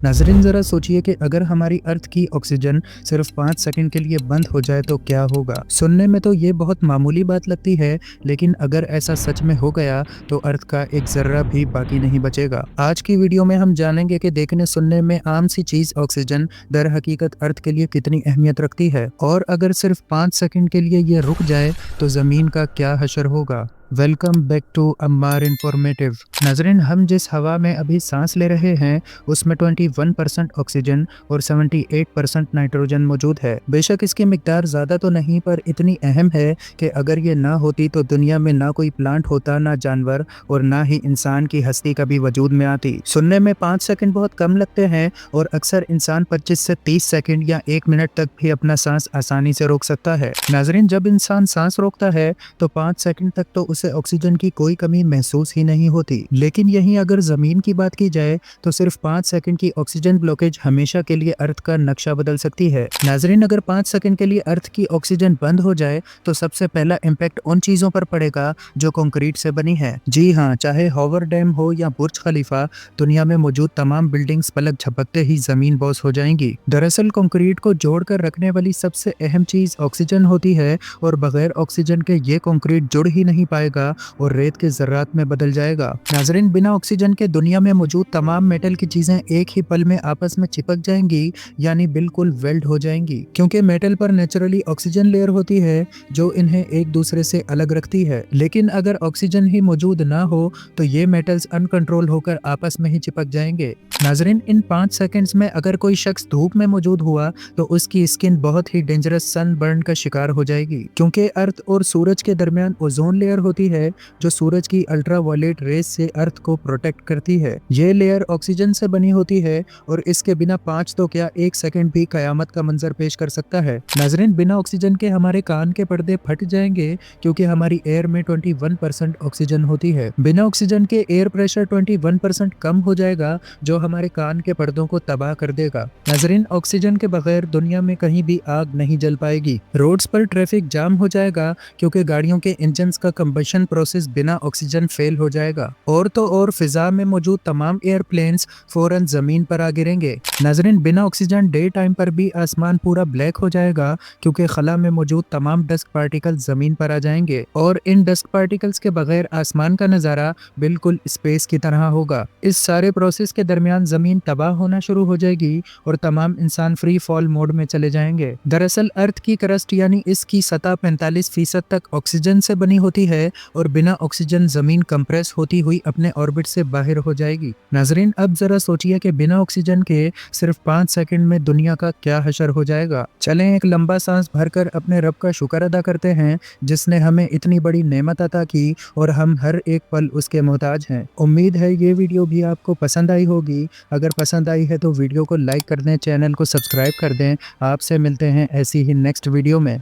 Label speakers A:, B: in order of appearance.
A: नाज़रीन ज़रा सोचिए कि अगर हमारी अर्थ की ऑक्सीजन सिर्फ 5 सेकंड के लिए बंद हो जाए तो क्या होगा। सुनने में तो ये बहुत मामूली बात लगती है, लेकिन अगर ऐसा सच में हो गया तो अर्थ का एक ज़र्रा भी बाकी नहीं बचेगा। आज की वीडियो में हम जानेंगे कि देखने सुनने में आम सी चीज़ ऑक्सीजन दर हकीकत अर्थ के लिए कितनी अहमियत रखती है, और अगर सिर्फ 5 सेकंड के लिए ये रुक जाए तो ज़मीन का क्या हशर होगा। Welcome back to Ammar informative. नाज़रीन, हम जिस हवा में अभी सांस ले रहे हैं उसमें 21% ऑक्सीजन और 78% नाइट्रोजन मौजूद है। बेशक इसकी मिकदार ज़्यादा तो नहीं, पर इतनी अहम है कि अगर ये ना होती तो दुनिया में ना कोई प्लांट होता, ना जानवर, और ना ही इंसान की हस्ती कभी वजूद में आती। सुनने में 5 सेकंड बहुत कम लगते हैं, और अक्सर इंसान 25 से 30 सेकंड या 1 मिनट तक भी अपना सांस आसानी से रोक सकता है। नाज़रीन, जब इंसान सांस रोकता है तो 5 सेकंड तक तो उसे ऑक्सीजन की कोई कमी महसूस ही नहीं होती, लेकिन यहीं अगर जमीन की बात की जाए तो सिर्फ 5 सेकंड की ऑक्सीजन ब्लॉकेज हमेशा के लिए अर्थ का नक्शा बदल सकती है। नाजरीन, अगर 5 सेकंड के लिए अर्थ की ऑक्सीजन बंद हो जाए तो सबसे पहला इम्पैक्ट उन चीजों पर पड़ेगा जो कंक्रीट से बनी है। जी हाँ, चाहे हॉवर डैम हो या बुर्ज खलीफा, दुनिया में मौजूद तमाम बिल्डिंग्स पलक झपकते ही जमीन बोस हो जाएंगी। दरअसल कंक्रीट को जोड़कर रखने वाली सबसे अहम चीज ऑक्सीजन होती है, और बगैर ऑक्सीजन के ये कंक्रीट जुड़ ही नहीं पाएगा और रेत के जर्रात में बदल जाएगा। नाजरीन, बिना ऑक्सीजन के दुनिया में मौजूद तमाम मेटल की चीजें एक ही पल में आपस में चिपक जाएंगी, यानी बिल्कुल वेल्ड हो जाएंगी, क्योंकि मेटल पर नेचुरली ऑक्सीजन लेयर होती है जो इन्हें एक दूसरे से अलग रखती है। लेकिन अगर ऑक्सीजन ही मौजूद ना हो तो ये मेटल्स अनकंट्रोल होकर आपस में ही चिपक जाएंगे। नाजरीन, इन 5 सेकंड्स में अगर कोई शख्स धूप में मौजूद हुआ तो उसकी स्किन बहुत ही डेंजरस सन बर्न का शिकार हो जाएगी, क्योंकि अर्थ और सूरज के दरमियान ओजोन लेयर होती है जो सूरज की अल्ट्रावायलेट रेस से अर्थ को प्रोटेक्ट करती है। ये लेयर ऑक्सीजन से बनी होती है, और इसके बिना 5 तो क्या 1 सेकंड भी कयामत का मंजर पेश कर सकता है। नाजरीन, बिना ऑक्सीजन के हमारे कान के पर्दे फट जाएंगे, क्योंकि हमारी एयर में 21% ऑक्सीजन होती है। बिना ऑक्सीजन के एयर प्रेशर 21% कम हो जाएगा, जो हमारे कान के पर्दों को तबाह कर देगा। नाजरीन, ऑक्सीजन के बगैर दुनिया में कहीं भी आग नहीं जल पाएगी। रोड्स पर ट्रैफिक जाम हो जाएगा, क्योंकि गाड़ियों के इंजन का कंबशन प्रोसेस बिना ऑक्सीजन फेल हो जाएगा। और तो और फिजा में मौजूद तमाम एयरप्लेन्स फौरन जमीन पर आ गिरेंगे। नाजरीन, बिना ऑक्सीजन डे टाइम पर भी आसमान पूरा ब्लैक हो जाएगा, क्योंकि खला में मौजूद तमाम डस्ट पार्टिकल जमीन पर आ जाएंगे, और इन डस्ट पार्टिकल्स के बगैर आसमान का नजारा बिल्कुल स्पेस की तरह होगा। इस सारे प्रोसेस के दरमियान जमीन तबाह होना शुरू हो जाएगी और तमाम इंसान फ्री फॉल मोड में चले जाएंगे। दरअसल अर्थ की क्रस्ट यानी इसकी सतह 45% तक ऑक्सीजन से बनी होती है, और बिना ऑक्सीजन जमीन कंप्रेस होती हुई अपने ऑर्बिट से बाहर हो जाएगी। नाजरीन, अब जरा सोचिए कि बिना ऑक्सीजन के सिर्फ 5 सेकंड में दुनिया का क्या हशर हो जाएगा। चलें एक लंबा सांस भरकर अपने रब का शुक्र अदा करते हैं, जिसने हमें इतनी बड़ी नेमत अता की और हम हर एक पल उसके मोहताज हैं। उम्मीद है ये वीडियो भी आपको पसंद आई होगी। अगर पसंद आई है तो वीडियो को लाइक कर दें, चैनल को सब्सक्राइब कर दें। आपसे मिलते हैं ऐसी ही नेक्स्ट वीडियो में।